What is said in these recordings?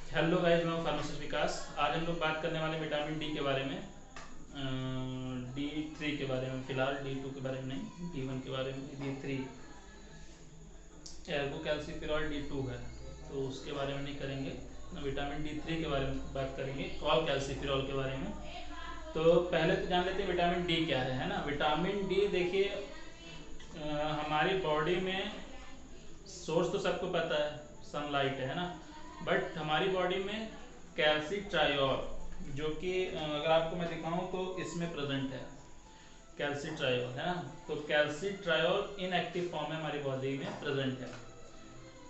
Hello guys, मैं pharmacist विकास। आज हम लोग बात करने वाले विटामिन डी के बारे में, D3 के बारे में। फिलहाल D2 के बारे में नहीं, D1 के बारे में। D3 एल्बो कैल्सीफिरॉल D2 है, तो उसके बारे में नहीं करेंगे। विटामिन D3 के बारे में बात करेंगे, कॉल कैल्सीफिरॉल के बारे में। तो पहले तो जान लेते हैं विटामिन डी क्या है ना। विटामिन डी देखिए, हमारी बॉडी में सोर्स तो सबको पता है, सनलाइट है ना। बट हमारी बॉडी में कैल्सीट्रायोल, जो कि अगर आपको मैं दिखाऊं तो इसमें प्रेजेंट है कैल्सीट्रायोल, है ना। तो कैल्सीट्रायोल इनएक्टिव फॉर्म में हमारी बॉडी में प्रेजेंट है।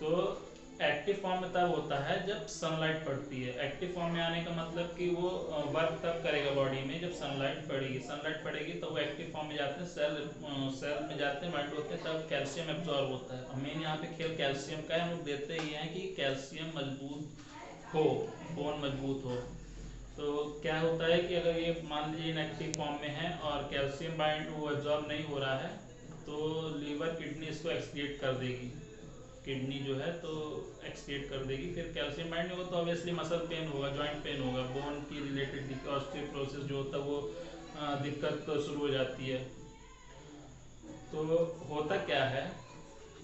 तो एक्टिव फॉर्म में तब होता है जब सनलाइट पड़ती है। एक्टिव फॉर्म में आने का मतलब कि वो वर्क तब करेगा बॉडी में जब सनलाइट पड़ेगी। सनलाइट पड़ेगी तो वो एक्टिव फॉर्म में जाते हैं, सेल में जाते हैं, बाइंड होते हैं, तब कैल्शियम एब्जॉर्ब होता है। और मेन यहाँ पे खेल कैल्शियम का है। हम लोग देते ही हैं कि कैल्शियम मजबूत हो, बोन मजबूत हो। तो क्या होता है कि अगर ये मान लीजिए इनएक्टिव फॉर्म में है और कैल्शियम बाइंड वो एब्जॉर्ब नहीं हो रहा है, तो लीवर किडनी इसको एक्सक्रीट कर देगी। किडनी जो है तो एक्सक्रीट कर देगी। फिर कैल्शियम बाइंड होगा तो ऑब्वियसली मसल पेन होगा, जॉइंट पेन होगा, बोन की रिलेटेड ऑस्टियोपोरोसिस जो होता है वो दिक्कत तो शुरू हो जाती है। तो होता क्या है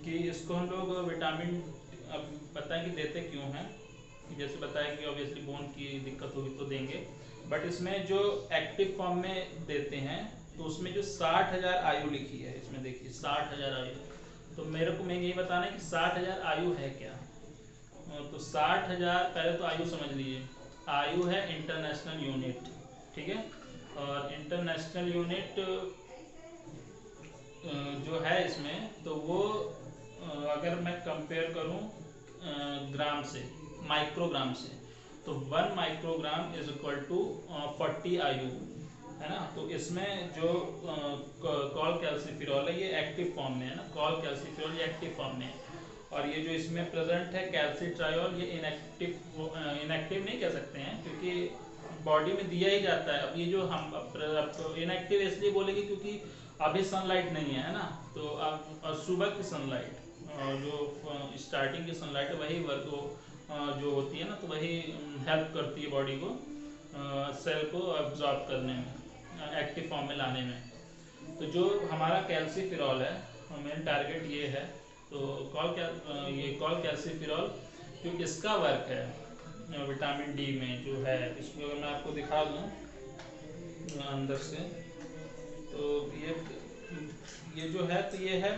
कि इसको हम लोग विटामिन, अब बताएं कि देते क्यों हैं। कि जैसे बताया कि ऑब्वियसली बोन की दिक्कत होगी तो देंगे। बट इसमें जो एक्टिव फॉर्म में देते हैं तो उसमें जो 60,000 आयु लिखी है, इसमें देखिए 60,000 आयु। तो मेरे को मैं यही बताना है कि 60,000 आयु है क्या। तो 60,000 पहले तो आयु समझ लीजिए। आयु है इंटरनेशनल यूनिट, ठीक है। और इंटरनेशनल यूनिट जो है इसमें, तो वो अगर मैं कंपेयर करूं ग्राम से, माइक्रोग्राम से, तो 1 माइक्रोग्राम इज इक्वल टू 40 आयु, है ना। तो इसमें जो कॉल कैल्सीफिरॉल है ये एक्टिव फॉर्म में है ना। कॉल कैल्सीफिरॉल ये एक्टिव फॉर्म में है। और ये जो इसमें प्रेजेंट है कैल्सीट्रायोल, ये इनएक्टिव, इनएक्टिव नहीं कह सकते हैं क्योंकि बॉडी में दिया ही जाता है। अब ये जो हम अब इनएक्टिव इसलिए बोलेंगे क्योंकि अभी सनलाइट नहीं है ना। तो अब और सुबह की सनलाइट, जो स्टार्टिंग की सनलाइट है, वही वर्क जो होती है ना, तो वही हेल्प करती है बॉडी को सेल को अब्जॉर्ब करने में, एक्टिव फॉर्म में लाने में। तो जो हमारा कैल्सीफिरॉल है, मेन टारगेट ये है। तो ये कॉल कैल्सीफिरॉल जो इसका वर्क है विटामिन डी में जो है, इसको अगर मैं आपको दिखा दूँ अंदर से, तो ये जो है, तो ये है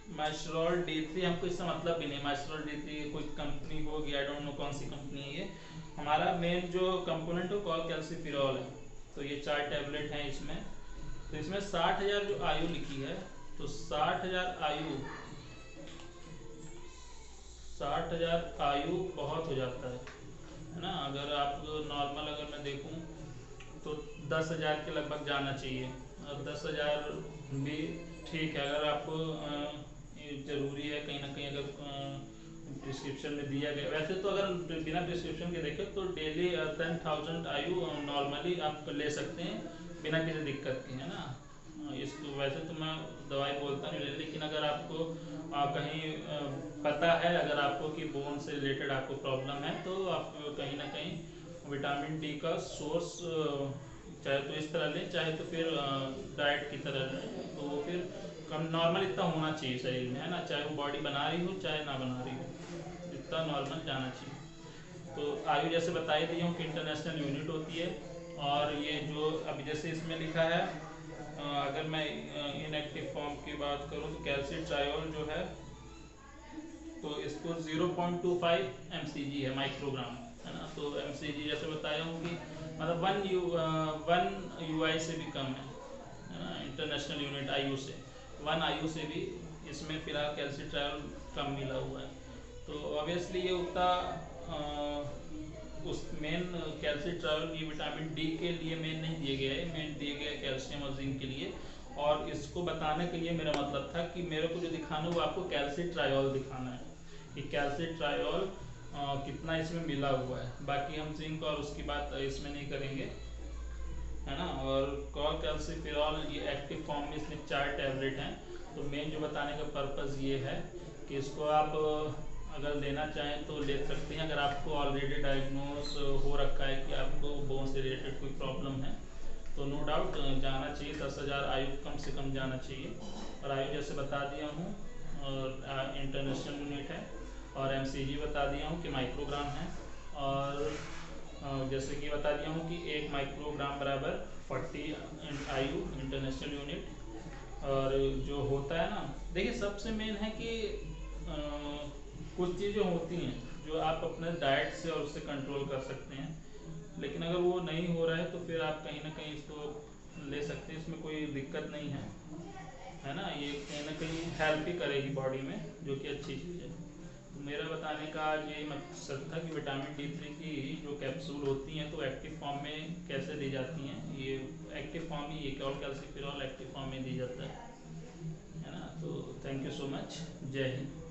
माइस्ट्रॉल D3। हमको इससे मतलब भी नहीं, माइस्ट्रॉल D3 कोई कंपनी होगी, आई डोंट नो कौन सी कंपनी है ये। हमारा मेन जो कंपोनेंट है कॉल कैल्सीफिरॉल है। तो ये 4 टैबलेट हैं इसमें। तो इसमें 60,000 जो आयु लिखी है, तो 60,000 आयु, 60,000 आयु बहुत हो जाता है ना। अगर आप नॉर्मल अगर मैं देखूं तो 10,000 के लगभग जाना चाहिए। और 10,000 भी ठीक है अगर आपको ज़रूरी है कहीं ना कहीं, अगर प्रिस्क्रिप्शन में दिया गया। वैसे तो अगर बिना प्रिस्क्रिप्शन के देखें तो डेली 10,000 आयु नॉर्मली आप ले सकते हैं बिना किसी दिक्कत के, है ना। इसको वैसे तो मैं दवाई बोलता नहीं, लेकिन अगर आपको कहीं पता है अगर आपको कि बोन से रिलेटेड आपको प्रॉब्लम है, तो आप कहीं ना कहीं विटामिन डी का सोर्स चाहे तो इस तरह लें, चाहे तो फिर डाइट की तरह लें। तो वो फिर कम नॉर्मल इतना होना चाहिए शरीर में, है ना। चाहे वो बॉडी बना रही हो चाहे ना बना रही हो, इतना नॉर्मल जाना चाहिए। तो आयु जैसे बताई दी हूँ कि इंटरनेशनल यूनिट होती है। और ये जो अभी जैसे इसमें लिखा है, अगर मैं इनएक्टिव फॉर्म की बात करूँ तो कैल्सीट्रायोल जो है, तो इसको 0.25 mcg है, माइक्रोग्राम, है ना। तो mcg जैसे बताया हूँ कि मतलब 1 UI से भी कम है ना। इंटरनेशनल यूनिट आयु से, 1 आयु से भी इसमें फिलहाल कैल्सीट्रायोल कम मिला हुआ है। तो ऑब्वियसली ये उतना उस मेन कैल्सीट्रायोल ये विटामिन डी के लिए मेन नहीं दिए गए हैं, मेन दिए गए कैल्शियम और जिंक के लिए। और इसको बताने के लिए मेरा मतलब था कि मेरे को जो दिखाना वो आपको कैल्सीट्रायोल दिखाना है कि कैल्सीट्रायोल कितना इसमें मिला हुआ है। बाकी हम जिंक और उसकी बात इसमें नहीं करेंगे, है ना। और कॉल कैल्सीफिरॉल ये एक्टिव फॉर्म में इसमें 4 टैबलेट हैं। तो मेन जो बताने का पर्पज़ ये है कि इसको आप अगर लेना चाहें तो ले सकते हैं। अगर आपको ऑलरेडी डायग्नोस हो रखा है कि आपको बोन से रिलेटेड कोई प्रॉब्लम है तो नो डाउट जाना चाहिए। 10,000 आयु कम से कम जाना चाहिए। और आयु जैसे बता दिया हूँ, और इंटरनेशनल यूनिट है, और एमसीजी बता दिया हूँ कि माइक्रोग्राम है, और जैसे कि बता दिया हूँ कि 1 माइक्रोग्राम बराबर 40 आयु इंटरनेशनल यूनिट। और जो होता है ना, देखिए सबसे मेन है कि कुछ चीज़ें होती हैं जो आप अपने डाइट से और उससे कंट्रोल कर सकते हैं, लेकिन अगर वो नहीं हो रहा है तो फिर आप कहीं ना कहीं इसको ले सकते हैं, इसमें कोई दिक्कत नहीं है ना। ये कहीं ना कहीं हेल्प ही करेगी बॉडी में, जो कि अच्छी चीज़ है। तो मेरा बताने का आज यही मकसद था कि विटामिन D3 की जो कैप्सूल होती हैं तो एक्टिव फॉर्म में कैसे दी जाती हैं। ये एक्टिव फॉर्म ही, ये कैल्सिफेरॉल एक्टिव फॉर्म में दी जाता है ना। तो थैंक यू सो मच, जय हिंद।